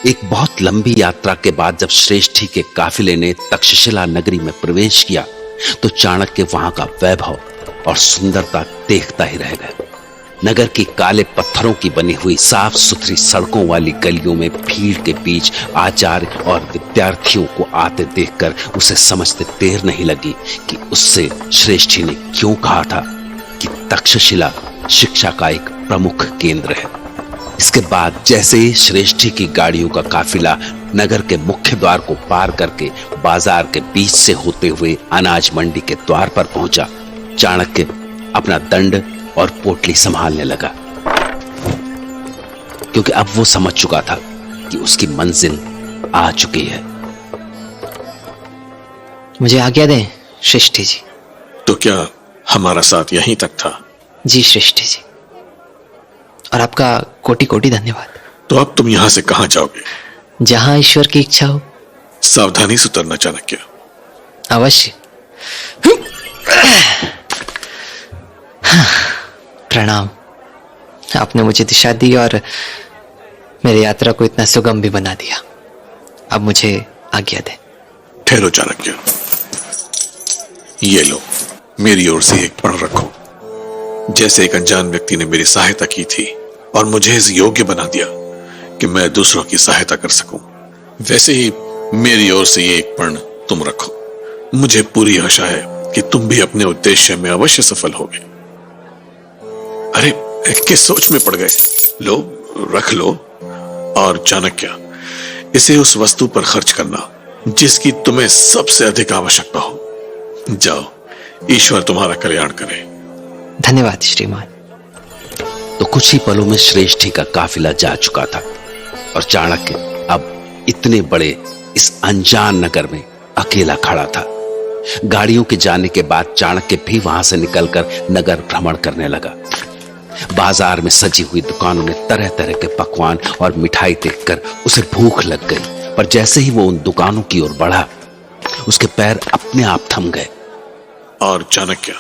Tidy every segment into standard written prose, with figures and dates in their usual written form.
एक बहुत लंबी यात्रा के बाद जब श्रेष्ठी के काफिले ने तक्षशिला नगरी में प्रवेश किया तो चाणक्य वहां का वैभव और सुंदरता देखता ही रह गया। नगर की काले पत्थरों की बनी हुई साफ सुथरी सड़कों वाली गलियों में भीड़ के बीच आचार्य और विद्यार्थियों को आते देखकर उसे समझते देर नहीं लगी कि उससे श्रेष्ठी ने क्यों कहा था कि तक्षशिला शिक्षा का एक प्रमुख केंद्र है। इसके बाद जैसे ही श्रेष्ठी की गाड़ियों का काफिला नगर के मुख्य द्वार को पार करके बाजार के बीच से होते हुए अनाज मंडी के द्वार पर पहुंचा, चाणक्य अपना दंड और पोटली संभालने लगा, क्योंकि अब वो समझ चुका था कि उसकी मंजिल आ चुकी है। मुझे आज्ञा दें श्रेष्ठी जी। तो क्या हमारा साथ यहीं तक था? जी श्रेष्ठी जी, और आपका कोटि कोटि धन्यवाद। तो अब तुम यहां से कहां जाओगे? जहां ईश्वर की इच्छा हो। सावधानी से उतरना चाणक्य। अवश्य। प्रणाम। आपने मुझे दिशा दी और मेरी यात्रा को इतना सुगम भी बना दिया। अब मुझे आज्ञा दें। ठहरो चाणक्य, ये लो, मेरी ओर से एक पढ़ रखो। जैसे एक अनजान व्यक्ति ने मेरी सहायता की थी और मुझे इस योग्य बना दिया कि मैं दूसरों की सहायता कर सकूं, वैसे ही मेरी ओर से ये एक पर्ण तुम रखो। मुझे पूरी आशा है कि तुम भी अपने उद्देश्य में अवश्य सफल होगे। अरे किस सोच में पड़ गए? लो, रख लो। और चाणक्य, इसे उस वस्तु पर खर्च करना जिसकी तुम्हें सबसे अधिक आवश्यकता हो। जाओ, ईश्वर तुम्हारा कल्याण करे। धन्यवाद श्रीमान। तो कुछ ही पलों में श्रेष्ठी का काफिला जा चुका था और चाणक्य अब इतने बड़े इस अनजान नगर में अकेला खड़ा था। गाड़ियों के जाने के बाद चाणक्य भी वहां से निकलकर नगर भ्रमण करने लगा। बाजार में सजी हुई दुकानों में तरह तरह के पकवान और मिठाई देखकर उसे भूख लग गई, पर जैसे ही वो उन दुकानों की ओर बढ़ा, उसके पैर अपने आप थम गए। और चाणक्य,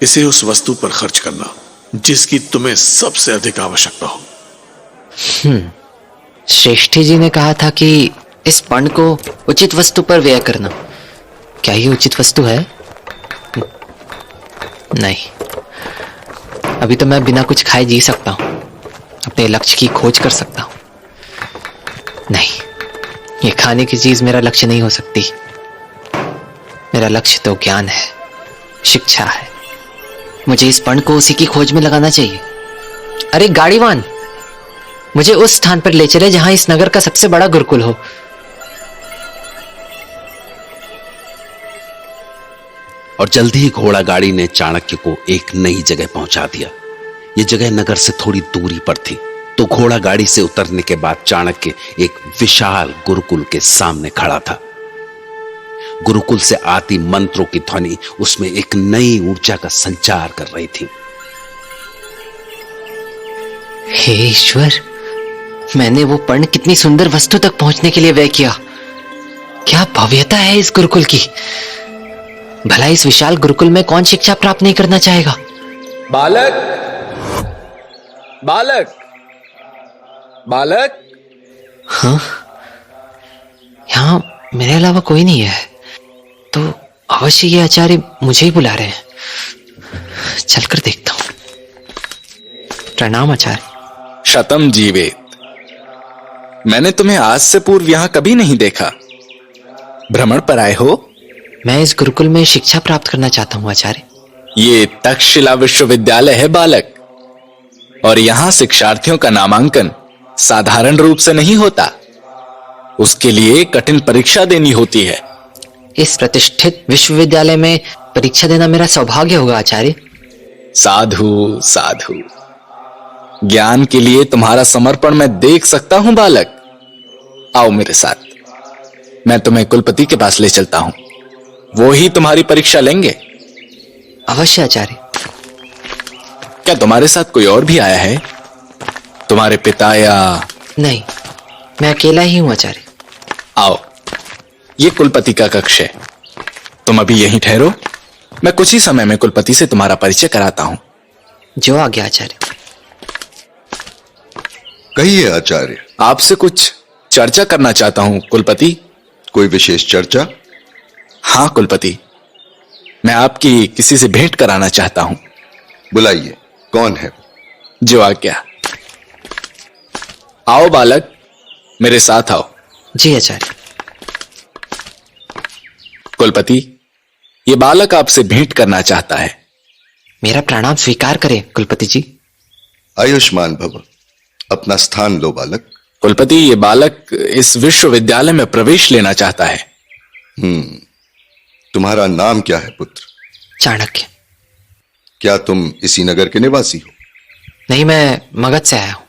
इसे उस वस्तु पर खर्च करना जिसकी तुम्हें सबसे अधिक आवश्यकता हो। श्रेष्ठी जी ने कहा था कि इस पर्ण को उचित वस्तु पर व्यय करना। क्या ये उचित वस्तु है? नहीं, अभी तो मैं बिना कुछ खाए जी सकता हूं, अपने लक्ष्य की खोज कर सकता हूं। नहीं, ये खाने की चीज मेरा लक्ष्य नहीं हो सकती। मेरा लक्ष्य तो ज्ञान है, शिक्षा है। मुझे इस पर्ण को उसी की खोज में लगाना चाहिए। अरे गाड़ीवान, मुझे उस स्थान पर ले चले जहां इस नगर का सबसे बड़ा गुरुकुल हो। और जल्दी ही घोड़ा गाड़ी ने चाणक्य को एक नई जगह पहुंचा दिया। यह जगह नगर से थोड़ी दूरी पर थी। तो घोड़ा गाड़ी से उतरने के बाद चाणक्य एक विशाल गुरुकुल के सामने खड़ा था। गुरुकुल से आती मंत्रों की ध्वनि उसमें एक नई ऊर्जा का संचार कर रही थी। हे ईश्वर, मैंने वो पर्ण कितनी सुंदर वस्तु तक पहुंचने के लिए व्यय किया। क्या भव्यता है इस गुरुकुल की। भला इस विशाल गुरुकुल में कौन शिक्षा प्राप्त नहीं करना चाहेगा? बालक, बालक, बालक। हाँ, यहाँ मेरे अलावा कोई नहीं है, तो अवश्य ये आचार्य मुझे ही बुला रहे हैं। चलकर देखता हूं। प्रणाम आचार्य। शतम जीवेत। मैंने तुम्हें आज से पूर्व यहां कभी नहीं देखा। भ्रमण पर आए हो? मैं इस गुरुकुल में शिक्षा प्राप्त करना चाहता हूं आचार्य। ये तक्षशिला विश्वविद्यालय है बालक, और यहां शिक्षार्थियों का नामांकन साधारण रूप से नहीं होता। उसके लिए कठिन परीक्षा देनी होती है। इस प्रतिष्ठित विश्वविद्यालय में परीक्षा देना मेरा सौभाग्य होगा आचार्य। साधु साधु, ज्ञान के लिए तुम्हारा समर्पण मैं देख सकता हूं बालक। आओ मेरे साथ, मैं तुम्हें कुलपति के पास ले चलता हूं। वो ही तुम्हारी परीक्षा लेंगे। अवश्य आचार्य। क्या तुम्हारे साथ कोई और भी आया है? तुम्हारे पिता या? नहीं, मैं अकेला ही हूं आचार्य। आओ, ये कुलपति का कक्ष है। तुम अभी यहीं ठहरो, मैं कुछ ही समय में कुलपति से तुम्हारा परिचय कराता हूं। जो आज्ञा आचार्य। कहिए आचार्य। आपसे कुछ चर्चा करना चाहता हूं कुलपति। कोई विशेष चर्चा? हां कुलपति, मैं आपकी किसी से भेंट कराना चाहता हूं। बुलाइए, कौन है? जो आज्ञा। आओ बालक, मेरे साथ आओ। जी आचार्य। कुलपति, ये बालक आपसे भेंट करना चाहता है। मेरा प्रणाम स्वीकार करें कुलपति जी। आयुष्मान भव। अपना स्थान लो बालक। कुलपति, ये बालक इस विश्वविद्यालय में प्रवेश लेना चाहता है। तुम्हारा नाम क्या है पुत्र? चाणक्य। क्या तुम इसी नगर के निवासी हो? नहीं, मैं मगध से आया हूं।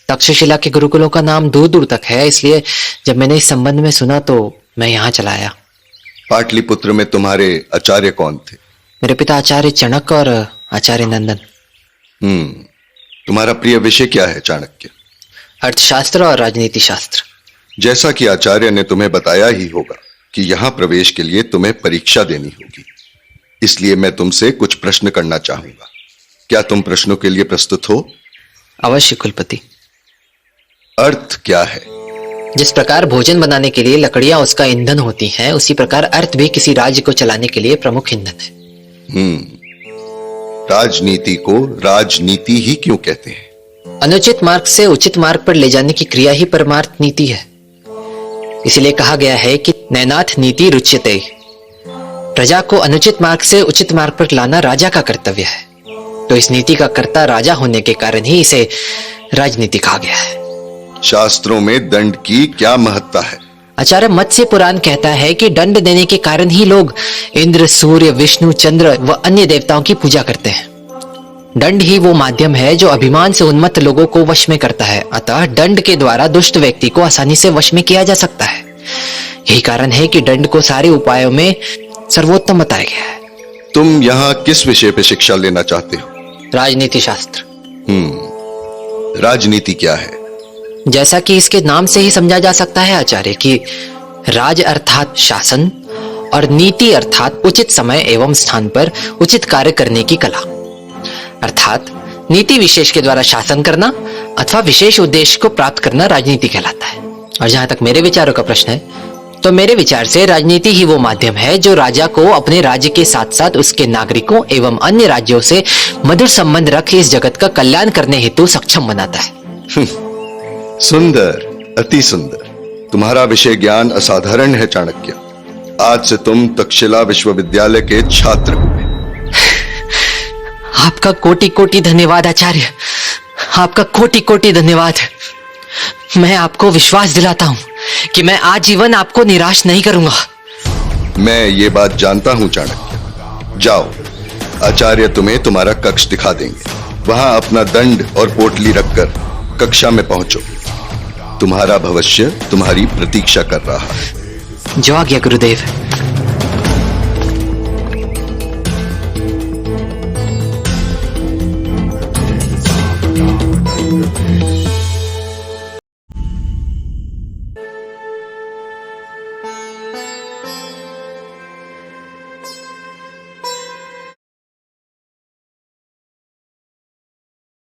तक्षशिला के गुरुकुलों का नाम दूर दूर तक है, इसलिए जब मैंने इस संबंध में सुना तो मैं यहां चला आया। पाटलिपुत्र में तुम्हारे आचार्य कौन थे? मेरे पिता आचार्य चणक और आचार्य नंदन। तुम्हारा प्रिय विषय क्या है चाणक्य? अर्थशास्त्र और राजनीति शास्त्र। जैसा कि आचार्य ने तुम्हें बताया ही होगा कि यहां प्रवेश के लिए तुम्हें परीक्षा देनी होगी, इसलिए मैं तुमसे कुछ प्रश्न करना चाहूंगा। क्या तुम प्रश्नों के लिए प्रस्तुत हो? अवश्य कुलपति। अर्थ क्या है? जिस प्रकार भोजन बनाने के लिए लकड़ियां उसका ईंधन होती हैं, उसी प्रकार अर्थ भी किसी राज्य को चलाने के लिए प्रमुख ईंधन है। राजनीति को राजनीति ही क्यों कहते हैं? अनुचित मार्ग से उचित मार्ग पर ले जाने की क्रिया ही परमार्थ नीति है। इसीलिए कहा गया है कि नैनाथ नीति रुच्यते। प्रजा को अनुचित मार्ग से उचित मार्ग पर लाना राजा का कर्तव्य है। तो इस नीति का कर्ता राजा होने के कारण ही इसे राजनीति कहा गया है। शास्त्रों में दंड की क्या महत्ता है? आचार्य, मत्स्य पुराण कहता है कि दंड देने के कारण ही लोग इंद्र, सूर्य, विष्णु, चंद्र व अन्य देवताओं की पूजा करते हैं। दंड ही वो माध्यम है जो अभिमान से उन्मत्त लोगों को वश में करता है। अतः दंड के द्वारा दुष्ट व्यक्ति को आसानी से वश में किया जा सकता है। यही कारण है कि दंड को सारे उपायों में सर्वोत्तम बताया गया है। तुम यहाँ किस विषय पे शिक्षा लेना चाहते हो? राजनीति शास्त्र। राजनीति क्या है? जैसा कि इसके नाम से ही समझा जा सकता है आचार्य कि राज अर्थात शासन और नीति अर्थात उचित समय एवं स्थान पर उचित कार्य करने की कला। अर्थात नीति विशेष के द्वारा शासन करना अथवा विशेष उद्देश्य को प्राप्त करना राजनीति कहलाता है। और जहां तक मेरे विचारों का प्रश्न है, तो मेरे विचार से राजनीति ही वो माध्यम है जो राजा को अपने राज्य के साथ साथ उसके नागरिकों एवं अन्य राज्यों से मधुर संबंध रख इस जगत का कल्याण करने हेतु सक्षम बनाता है। सुंदर, अति सुंदर। तुम्हारा विषय ज्ञान असाधारण है चाणक्य। आज से तुम तक्षशिला विश्वविद्यालय के छात्र हुए। आपका कोटि कोटि धन्यवाद आचार्य, आपका कोटि कोटि धन्यवाद। मैं आपको विश्वास दिलाता हूं कि मैं आजीवन आपको निराश नहीं करूंगा। मैं ये बात जानता हूं चाणक्य। जाओ, आचार्य तुम्हें तुम्हारा कक्ष दिखा देंगे। वहां अपना दंड और पोटली रखकर कक्षा में पहुंचो। तुम्हारा भविष्य तुम्हारी प्रतीक्षा कर रहा है। जो आज्ञा गुरुदेव।